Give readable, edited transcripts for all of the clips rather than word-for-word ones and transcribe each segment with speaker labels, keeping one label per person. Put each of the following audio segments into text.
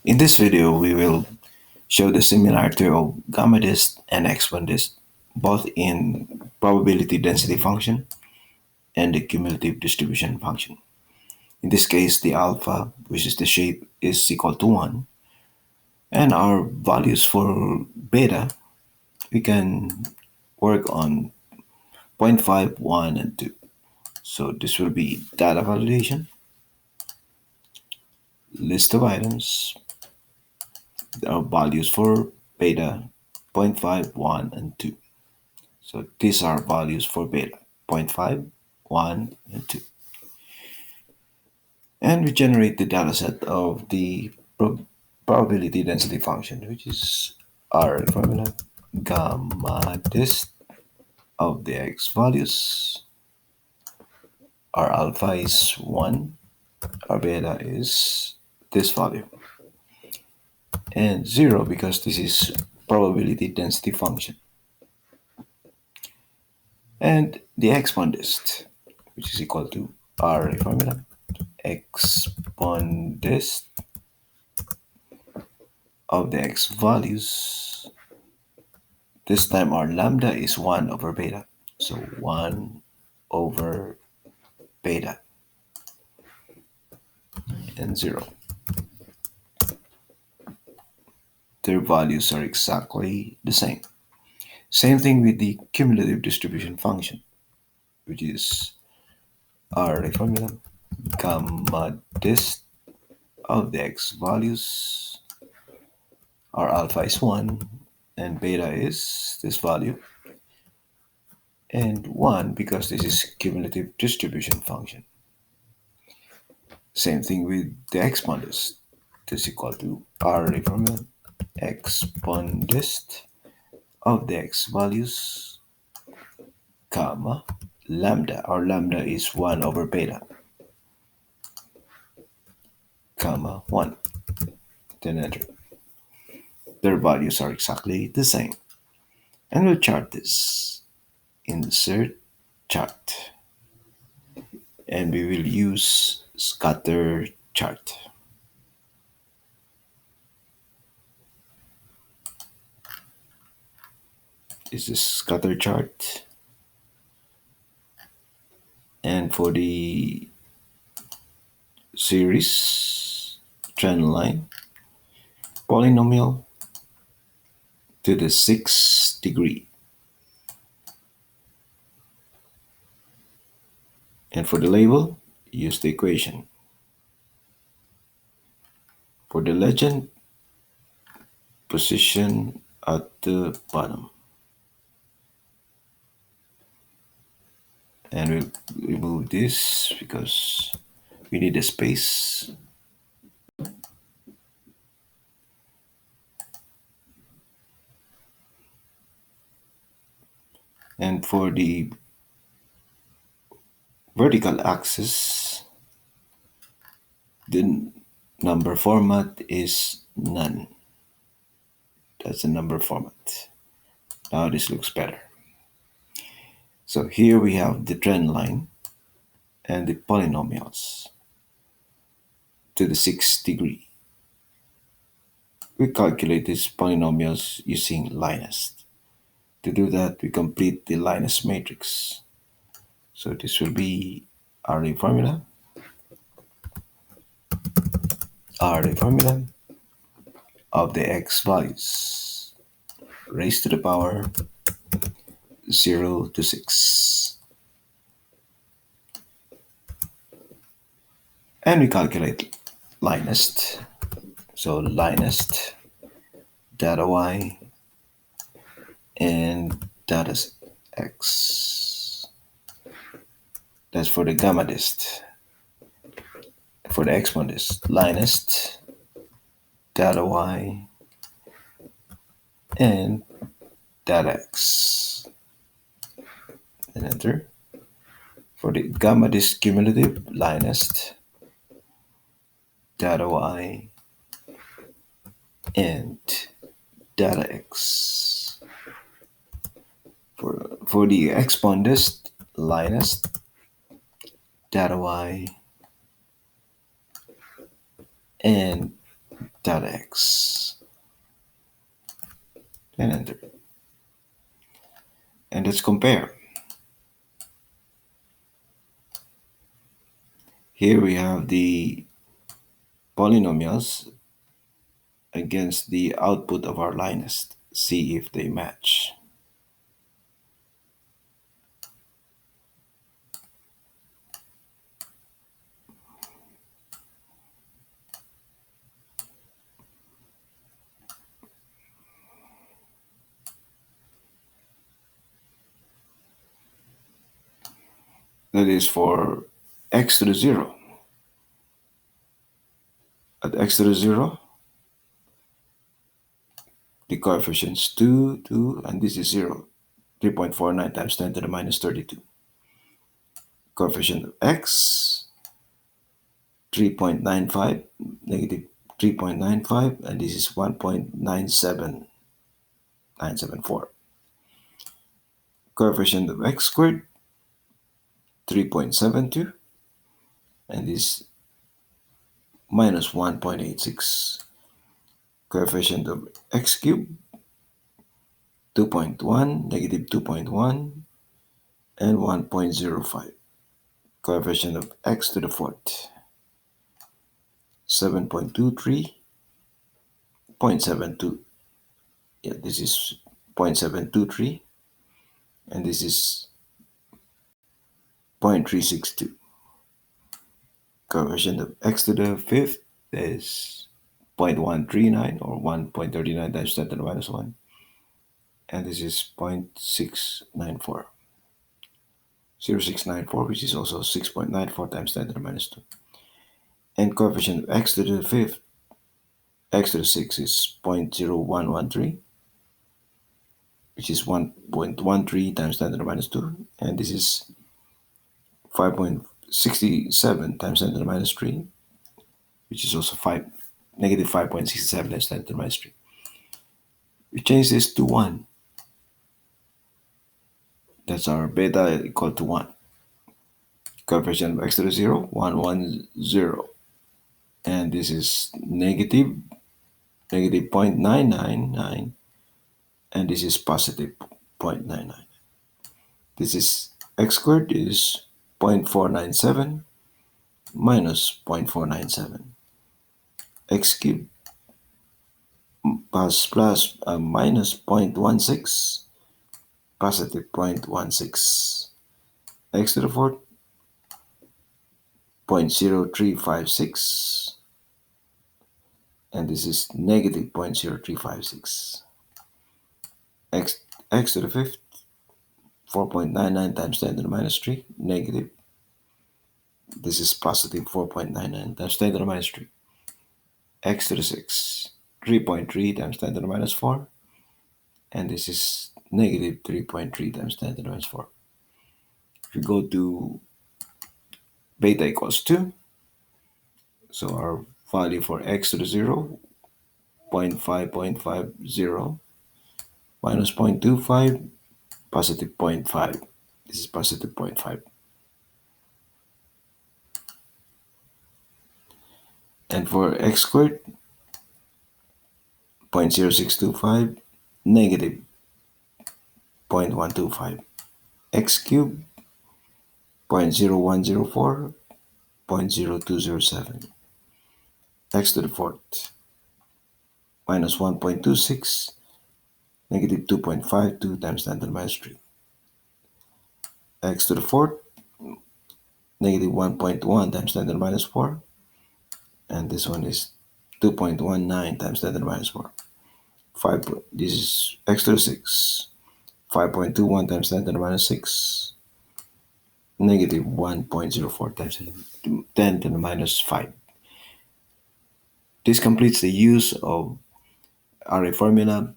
Speaker 1: In this video, we will show the similarity of GAMMADIST and EXPONDIST, both in probability density function and the cumulative distribution function. In this case, the alpha, which is the shape, is equal to 1, and our values for beta, we can work on 0.5, 1, and 2. So this will be data validation, list of items, our values for beta, 0.5, 1, and 2. So these are values for beta, 0.5, 1, and 2. And we generate the dataset of the probability density function, which is our formula, GAMMADIST of the x values. Our alpha is 1, our beta is this value, and 0 because this is probability density function. And the EXPONDIST, which is equal to our formula, EXPONDIST of the x values. This time our lambda is 1 over beta. So 1 over beta and 0. Their values are exactly the same. Same thing with the cumulative distribution function, which is our formula, GAMMADIST of the x values. Our alpha is 1 and beta is this value, and 1 because this is cumulative distribution function. Same thing with the EXPONDIST. This is equal to our formula, EXPONDIST of the x values, comma, lambda. Our lambda is 1 over beta, comma, 1. Then enter. Their values are exactly the same. And we'll chart this. Insert chart. And we will use scatter chart. This is scatter chart. And for the series trend line, polynomial to the 6th degree. And for the label, use the equation. For the legend, position at the bottom. And we'll remove this because we need a space. And for the vertical axis, the number format is none. That's the number format. Now this looks better. So here we have the trend line and the polynomials to the 6th degree. We calculate these polynomials using LINEST. To do that, we complete the LINEST matrix. So this will be array formula of the x values raised to the power 0 to 6. And we calculate LINEST. So LINEST data y and data x. That's for the GAMMADIST. For the EXPONDIST, LINEST data y and data x. And enter. For the GAMMADIST cumulative, LINEST data y and data x. For the EXPONDIST, LINEST data y and dot x. And enter. And let's compare. Here we have the polynomials against the output of our LINEST. See if they match. That is for x to the 0. At x to the 0, the coefficients 2, 2, and this is 0. 3.49 times 10 to the minus 32. Coefficient of x, 3.95, negative 3.95, and this is 1.97974. Coefficient of x squared, 3.72, and this minus 1.86. Coefficient of x cubed, 2.1, negative 2.1, and 1.05. Coefficient of x to the fourth, 7.23, 0.72. Yeah, this is 0.723, and this is 0.362. Coefficient of x to the fifth is 0.139 or 1.39 times 10 to the minus 1. And this is 0.694. 0.694, which is also 6.94 times 10 to the minus 2. And coefficient of x to the fifth, x to the 6 is 0.0113, which is 1.13 times 10 to the minus 2. And this is 5.67 times 10 to the minus 3, which is also negative 5.67 times 10 to the minus 3. We change this to 1. That's our beta equal to 1. Coefficient of x to the 0, 1, 1, 0. And this is negative 0.999. And this is positive 0.99. This is x squared is 0.497 minus 0.497. X cubed plus minus 0.16, positive 0.16. X to the fourth, 0.0356, and this is negative 0.0356. X to the fifth, 4.99 times 10 to the minus 3, negative. This is positive 4.99 times 10 to the minus 3. X to the 6, 3.3 times 10 to the minus 4, and this is negative 3.3 times 10 to the minus 4. If we go to beta equals 2, so our value for x to the 0, 0.550 minus 0.25, positive 0.5. This is positive 0.5. And for x squared, 0.0625, negative 0.125. X cubed, 0.0104, 0.0207. X to the fourth, minus 1.26, negative 2.52 times 10 to the minus 3. X to the fourth, negative 1.1 times 10 to the minus 4. And this one is 2.19 times 10 to the minus 4. This is x to the 6. 5.21 times 10 to the minus 6. Negative 1.04 times 10 to the minus 5. This completes the use of array formula,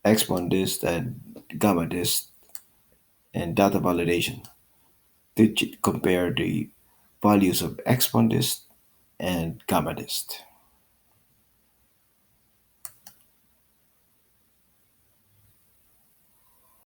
Speaker 1: EXPONDIST, and GAMMADIST, and data validation to compare the values of EXPONDIST and GAMMADIST.